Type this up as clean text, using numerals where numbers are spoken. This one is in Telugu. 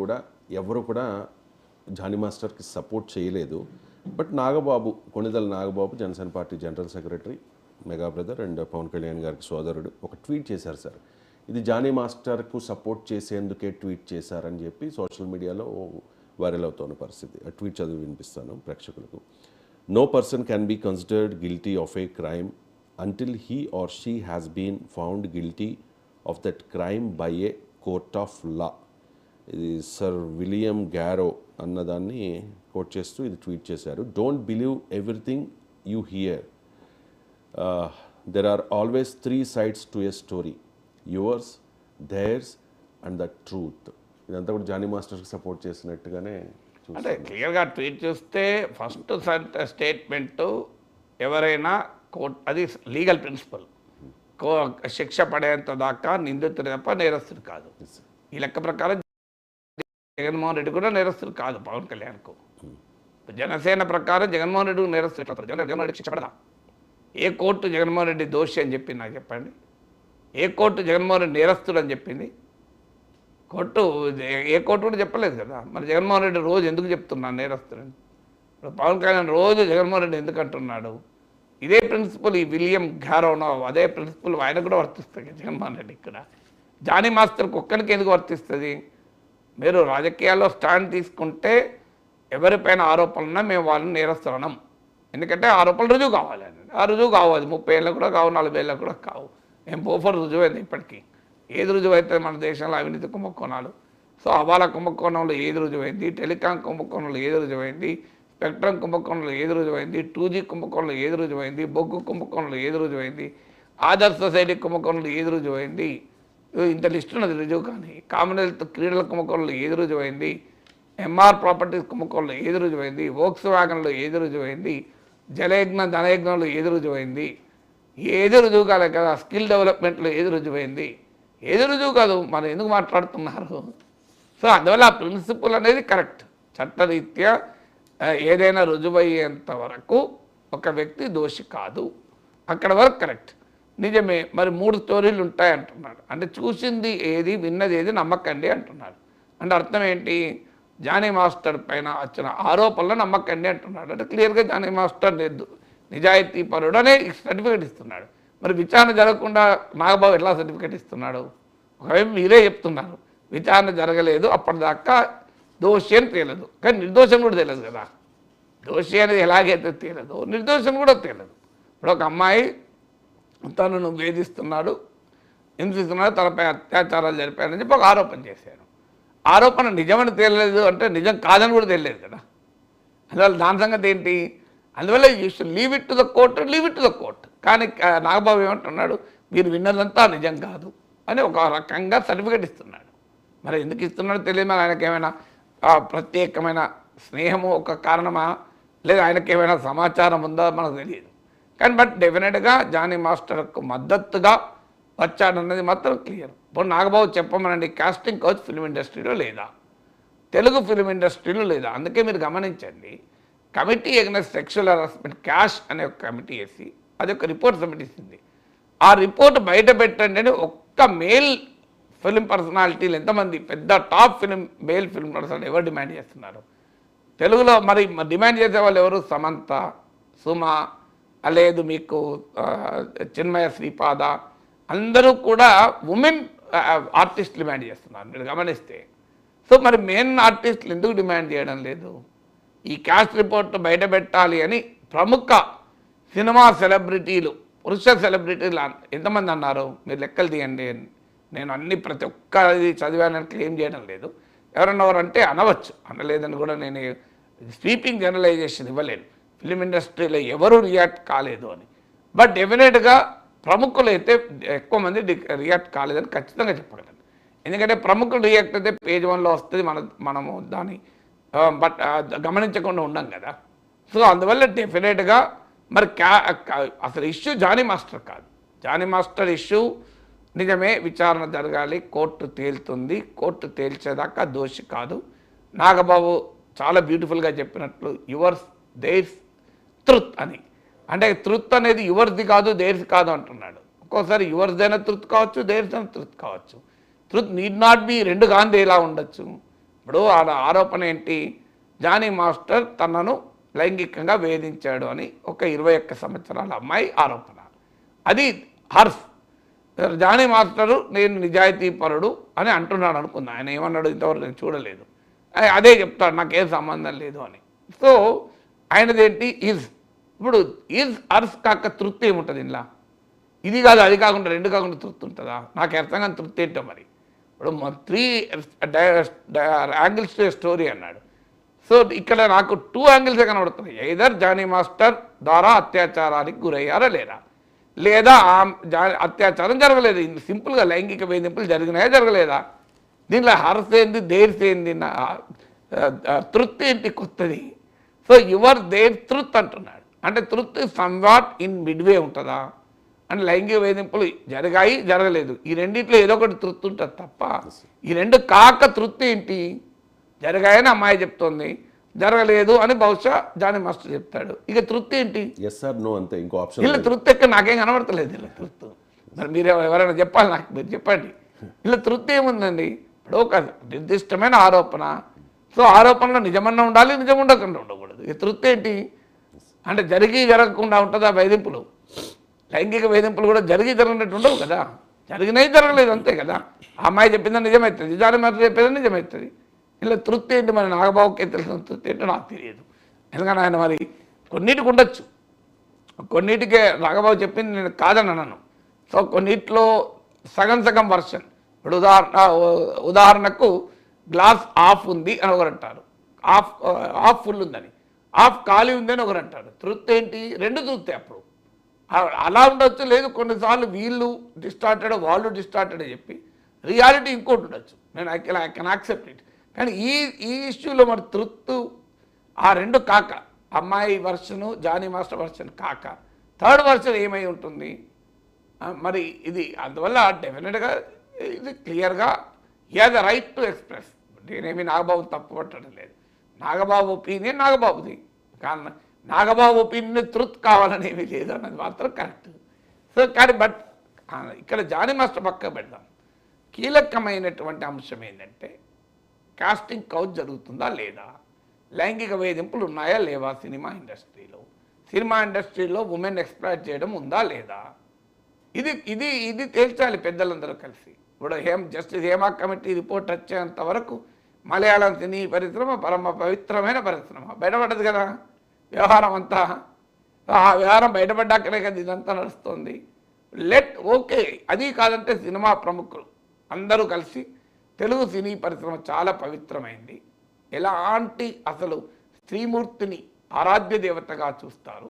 కూడా ఎవరు కూడా జానీ మాస్టర్కి సపోర్ట్ చేయలేదు. But Nagababu, Konidela Nagababu, Janasena party general secretary, mega brother and Pawan Kalyan గారికి సోదరుడు, ఒక ట్వీట్ చేశారు సార్. ఇది జానీ మాస్టర్కు సపోర్ట్ చేసేందుకే ట్వీట్ చేశారని చెప్పి సోషల్ మీడియాలో వైరల్ అవుతున్న పరిస్థితి. ఆ ట్వీట్ చదివి వినిపిస్తాను ప్రేక్షకులకు. No person can be considered guilty of a crime until he or she has been found guilty of that crime by a court of law. ఇది సర్ విలియం గ్యారో అన్నదాన్ని కోట్ చేస్తూ ఇది ట్వీట్ చేశారు. Don't believe everything you hear, there are always 3 sides to a story, yours, theirs and the truth. ఇదంతా కూడా జానీ మాస్టర్కి సపోర్ట్ చేసినట్టుగానే అంటే క్లియర్గా ట్వీట్ చూస్తే ఫస్ట్ స్టేట్మెంటు ఎవరైనా కోర్టు, అది లీగల్ ప్రిన్సిపల్, శిక్ష పడేంత దాకా నిందితుడు తప్ప నేరస్తుడు కాదు. ఈ లెక్క ప్రకారం జగన్మోహన్ రెడ్డి కూడా నేరస్తుడు కాదు. పవన్ కళ్యాణ్కు జనసేన ప్రకారం జగన్మోహన్ రెడ్డి నేరస్తుడు. జగన్మోహన్ రెడ్డి శిక్ష పడదా? ఏ కోర్టు జగన్మోహన్ రెడ్డి దోషి అని చెప్పింది నాకు చెప్పండి? ఏ కోర్టు జగన్మోహన్ రెడ్డి నేరస్తుడు అని చెప్పింది? కోర్టు ఏ కోర్టు కూడా చెప్పలేదు కదా. మరి జగన్మోహన్ రెడ్డి రోజు ఎందుకు చెప్తున్నాను నేరస్తుడని? ఇప్పుడు పవన్ కళ్యాణ్ రోజు జగన్మోహన్ రెడ్డి ఎందుకు అంటున్నాడు? ఇదే ప్రిన్సిపల్ ఈ విలియం గ్యారోనో అదే ప్రిన్సిపల్ ఆయన కూడా వర్తిస్తుంది జగన్మోహన్ రెడ్డి. ఇక్కడ జానీ మాస్టర్కి ఒక్కరికి ఎందుకు వర్తిస్తుంది? మీరు రాజకీయాల్లో స్టాండ్ తీసుకుంటే ఎవరిపైన ఆరోపణలున్నా మేము వాళ్ళని నేరస్తున్నాం. ఎందుకంటే ఆరోపణలు రుజువు కావాలండి. ఆ రుజువు కావాలి. 30 ఏళ్ళకు కూడా కావు, 40 ఏళ్ళకు కూడా కావు. ఏం పోఫర్ రుజువు అయింది ఇప్పటికీ. ఏది రుజువు అవుతుంది మన దేశంలో? అవినీతి కుంభకోణాలు. సో అవాల కుంభకోణంలో ఏది రుజువైంది? టెలికాం కుంభకోణంలో ఏది రుజువైంది? స్పెక్ట్రమ్ కుంభకోణంలో ఏది రుజువైంది? 2G కుంభకోణంలో ఏది రుజువైంది? బొగ్గు కుంభకోణంలో ఏది రుజువైంది? ఆదర్శ సొసైటీ కుంభకోణంలో ఏది రుజువైంది? ఇంత లిస్ట్ ఉన్నది రుజువు. కానీ కామన్వెల్త్ క్రీడల కుంభకోణంలో ఏది రుజువైంది? ఎంఆర్ ప్రాపర్టీస్ కుంభకోణంలో ఏది రుజువైంది? వోక్స్ వ్యాగన్లో ఏది రుజువైంది? జలయజ్ఞ ధనయజ్ఞంలో ఏది రుజువైంది? ఏది రుజువు కాలే కదా. స్కిల్ డెవలప్మెంట్లో ఏది రుజువైంది? ఏది రుజువు కాదు. మనం ఎందుకు మాట్లాడుతున్నారు? సో అందువల్ల ఆ ప్రిన్సిపల్ అనేది కరెక్ట్. చట్టరీత్యా ఏదైనా రుజువయ్యేంత వరకు ఒక వ్యక్తి దోషి కాదు. అక్కడ వరకు కరెక్ట్, నిజమే. మరి 3 స్టోరీలు ఉంటాయి అంటున్నాడు. అంటే చూసింది ఏది, విన్నది ఏది నమ్మకండి అంటున్నాడు. అంటే అర్థం ఏంటి? జానీ మాస్టర్ పైన వచ్చిన ఆరోపణలు నమ్మకండి అంటున్నాడు. అంటే క్లియర్గా జానీ మాస్టర్ నిజాయితీ పరుడు అనే సర్టిఫికేట్ ఇస్తున్నాడు. మరి విచారణ జరగకుండా నాగబాబు ఎట్లా సర్టిఫికేట్ ఇస్తున్నాడు? ఒకవైపు మీరే చెప్తున్నారు విచారణ జరగలేదు, అప్పటిదాకా దోషి అని తేలదు. కానీ నిర్దోషం కూడా తెలియదు కదా. దోషి అనేది ఎలాగైతే తేలదు, నిర్దోషం కూడా తేలదు. ఇప్పుడు ఒక అమ్మాయి తనను వేధిస్తున్నాడు, హింసిస్తున్నాడు, తనపై అత్యాచారాలు జరిపారని చెప్పి ఒక ఆరోపణ చేశారు. ఆరోపణ నిజమని తేలలేదు అంటే నిజం కాదని కూడా తెలియదు కదా. అందువల్ల దాని సంగతి ఏంటి? అందువల్ల you should leave it to the court, leave it to the court. కానీ నాగబాబు ఏమంటున్నాడు? మీరు విన్నదంతా నిజం కాదు అని ఒక రకంగా సర్టిఫికేట్ ఇస్తున్నాడు. మరి ఎందుకు ఇస్తున్నాడో తెలియదు. మరి ఆయనకి ఏమైనా ప్రత్యేకమైన స్నేహము ఒక కారణమా, లేదా ఆయనకి ఏమైనా సమాచారం ఉందా మనకు తెలియదు. కానీ బట్ డెఫినెట్గా జానీ మాస్టర్కు మద్దతుగా వచ్చాడన్నది మాత్రం క్లియర్. ఇప్పుడు నాగబాబు చెప్పమనండి, కాస్టింగ్ కౌచ్ ఫిల్మ్ ఇండస్ట్రీలో లేదా, తెలుగు ఫిల్మ్ ఇండస్ట్రీలో లేదా? అందుకే మీరు గమనించండి, committee against sexual harassment cash అనే ఒక కమిటీ వేసి అది ఒక రిపోర్ట్ సబ్మిట్ ఇస్తుంది. ఆ రిపోర్ట్ బయట పెట్టండి అని ఒక్క మేల్ ఫిల్మ్ పర్సనాలిటీలు ఎంతమంది పెద్ద టాప్ మేల్ ఫిల్మ్ పర్సనాలిటీ ఎవరు డిమాండ్ చేస్తున్నారు తెలుగులో? మరి డిమాండ్ చేసే వాళ్ళు ఎవరు? సమంత, సుమ, లేదు మీకు చిన్మయ, శ్రీపాద, అందరూ కూడా ఉమెన్ ఆర్టిస్టులు డిమాండ్ చేస్తున్నారు మీరు గమనిస్తే. సో మరి మెయిన్ ఆర్టిస్టులు ఎందుకు డిమాండ్ చేయడం లేదు? ఈ క్యాస్ట్ రిపోర్ట్ బయట పెట్టాలి అని ప్రముఖ సినిమా సెలబ్రిటీలు, పురుష సెలబ్రిటీలు ఎంతమంది అన్నారు? మీరు లెక్కలు తీయండి. నేను అన్ని ప్రతి ఒక్కది చదివానని క్లెయిమ్ చేయడం లేదు. ఎవరన్నవారంటే అనవచ్చు, అనలేదని కూడా నేను స్వీపింగ్ జనరలైజేషన్ ఇవ్వలేను. ఫిలిం ఇండస్ట్రీలో ఎవరు రియాక్ట్ కాలేదు అని. బట్ డెఫినెట్గా ప్రముఖులు అయితే ఎక్కువ మంది రియాక్ట్ కాలేదని ఖచ్చితంగా చెప్పగలను. ఎందుకంటే ప్రముఖులు రియాక్ట్ అయితే పేజ్ 1లో వస్తుంది, మనము దాన్ని బట్ గమనించకుండా ఉండం కదా. సో అందువల్ల డెఫినెట్గా మరి అసలు ఇష్యూ జానీ మాస్టర్ కాదు. జానీ మాస్టర్ ఇష్యూ నిజమే, విచారణ జరగాలి, కోర్టు తేలుతుంది. కోర్టు తేల్చేదాకా దోషి కాదు. నాగబాబు చాలా బ్యూటిఫుల్గా చెప్పినట్లు యువర్స్ దేర్స్ ట్రుత్ అని. అంటే ట్రుత్ అనేది యువర్స్ది కాదు, దేర్స్ కాదు అంటున్నాడు. ఒక్కోసారి యువర్స్ అయిన ట్రుత్ కావచ్చు, దేర్స్ అయిన ట్రుత్ కావచ్చు. ట్రుత్ నీడ్ నాట్ బి రెండు గాంధీ ఎలా ఉండొచ్చు. ఇప్పుడు ఆరోపణ ఏంటి, జానీ మాస్టర్ తనను లైంగికంగా వేధించాడు అని ఒక 21 సంవత్సరాల అమ్మాయి ఆరోపణ. అది హర్ష్. జానీ మాస్టరు నేను నిజాయితీపరుడు అని అంటున్నాడు అనుకుందా. ఆయన ఏమన్నాడు ఇంతవరకు నేను చూడలేదు. అదే చెప్తాడు నాకేం సంబంధం లేదు అని. సో ఆయనదేంటి ఈజ్. ఇప్పుడు ఈజ్ హర్ష్ కాక తృప్తి ఏముంటుంది ఇంట్లో? ఇది కాదు అది కాకుండా రెండు కాకుండా తృప్తి ఉంటుందా? నాకు అర్థం కాని తృప్తి ఏంటో మరి. ఇప్పుడు 3 యాంగిల్స్ టు స్టోరీ అన్నాడు. సో ఇక్కడ నాకు 2 యాంగిల్సే కనబడుతున్నాయి. ఎయిదర్ జానీ మాస్టర్ ద్వారా అత్యాచారానికి గురయ్యారా లేదా, లేదా అత్యాచారం జరగలేదు. సింపుల్గా లైంగిక వేధింపులు జరిగినాయా జరగలేదా? దీనిలో హర్స్ ఏంది, దేర్స్ ఏంది, తృప్తి ఏంటి కొత్తది? సో యువర్ దేర్ ట్రుత్ అంటున్నాడు. అంటే ట్రుత్ సమ్వాట్ ఇన్ మిడ్వే ఉంటుందా? అంటే లైంగిక వేధింపులు జరిగాయి జరగలేదు, ఈ రెండింటిలో ఏదో ఒకటి తృప్తి ఉంటుంది తప్ప ఈ రెండు కాక తృప్తి ఏంటి? జరిగాయని అమ్మాయి చెప్తోంది, జరగలేదు అని బహుశా జానీ మాస్టర్ చెప్తాడు. ఇక తృప్తి ఏంటి? ఎస్ ఆర్ నో అంతే, ఇంకో ఆప్షన్ ఇలా తృప్తి ఎక్కడ నాకేం కనబడతలేదు. ఇలా తృప్తి మరి మీరు ఎవరైనా చెప్పాలి, నాకు మీరు చెప్పండి. ఇలా తృప్తి ఏముందండి? ఇప్పుడు ఒక నిర్దిష్టమైన ఆరోపణ. సో ఆరోపణలో నిజమన్నా ఉండాలి, నిజం ఉండకుండా ఉండకూడదు. ఇక తృప్తి ఏంటి? అంటే జరిగి జరగకుండా ఉంటుందా వేధింపులు? లైంగిక వేధింపులు కూడా జరిగి జరగనట్టు ఉండవు కదా. జరిగినవి జరగలేదు అంతే కదా. ఆ అమ్మాయి చెప్పిందని నిజమవుతుంది, జానీ మాస్టర్ చెప్పేదని నిజమవుతుంది. ఇలా తృప్తి ఏంటి? మరి నాగబాబుకి తెలిసిన తృప్తి ఏంటో నాకు తెలియదు. ఎందుకంటే ఆయన మరి కొన్నిటికి ఉండొచ్చు, కొన్నిటికే నాగబాబు చెప్పింది నేను కాదని అన్నాను. సో కొన్నిట్లో సగం సగం వర్షన్. ఇప్పుడు ఉదాహరణకు గ్లాస్ ఆఫ్ ఉంది అని ఒకరు అంటారు, ఆఫ్ ఫుల్ ఉందని, ఆఫ్ ఖాళీ ఉంది అని ఒకరు అంటారు. తృప్తి ఏంటి? రెండు తృప్తి. అప్పుడు అలా ఉండొచ్చు, లేదు కొన్నిసార్లు వీళ్ళు డిస్టార్టెడ్ వాళ్ళు డిస్టార్టెడ్ చెప్పి రియాలిటీ ఇంకోటి ఉండొచ్చు. నేను ఐ కెన్ యాక్సెప్ట్ ఇట్. కానీ ఈ ఇష్యూలో మరి తృప్తు ఆ రెండు కాక, అమ్మాయి వర్షను జానీ మాస్టర్ వర్షన్ కాక థర్డ్ వర్షన్ ఏమై ఉంటుంది మరి? ఇది అందువల్ల డెఫినెట్గా ఇది క్లియర్గా has the right to express. నేనేమి నాగబాబు తప్పు పట్టడం లేదు. నాగబాబు ఒపీనియన్ నాగబాబుది, కానీ నాగబాబు ఒపీనియన్ ట్రూత్ కావాలని ఏమీ లేదు అన్నది మాత్రం కరెక్ట్. సో కానీ బట్ ఇక్కడ జానీ మాస్టర్ పక్క పెడదాం. కీలకమైనటువంటి అంశం ఏంటంటే కాస్టింగ్ కౌచ్ జరుగుతుందా లేదా, లైంగిక వేధింపులు ఉన్నాయా లేవా సినిమా ఇండస్ట్రీలో, సినిమా ఇండస్ట్రీలో ఉమెన్ ఎక్స్ప్లాయిట్ చేయడం ఉందా లేదా, ఇది ఇది ఇది తేల్చాలి పెద్దలందరూ కలిసి. ఇప్పుడు జస్టిస్ హేమా కమిటీ రిపోర్ట్ వచ్చేంత వరకు మలయాళం సినీ పరిశ్రమ పరమ పవిత్రమైన పరిశ్రమ బయటపడ్డది కదా వ్యవహారం అంతా. ఆ వ్యవహారం బయటపడ్డాకనే కదా ఇదంతా నడుస్తుంది. ఓకే, అది కాదంటే సినిమా ప్రముఖులు అందరూ కలిసి తెలుగు సినీ పరిశ్రమ చాలా పవిత్రమైంది, ఎలాంటి అసలు స్త్రీమూర్తిని ఆరాధ్య దేవతగా చూస్తారు.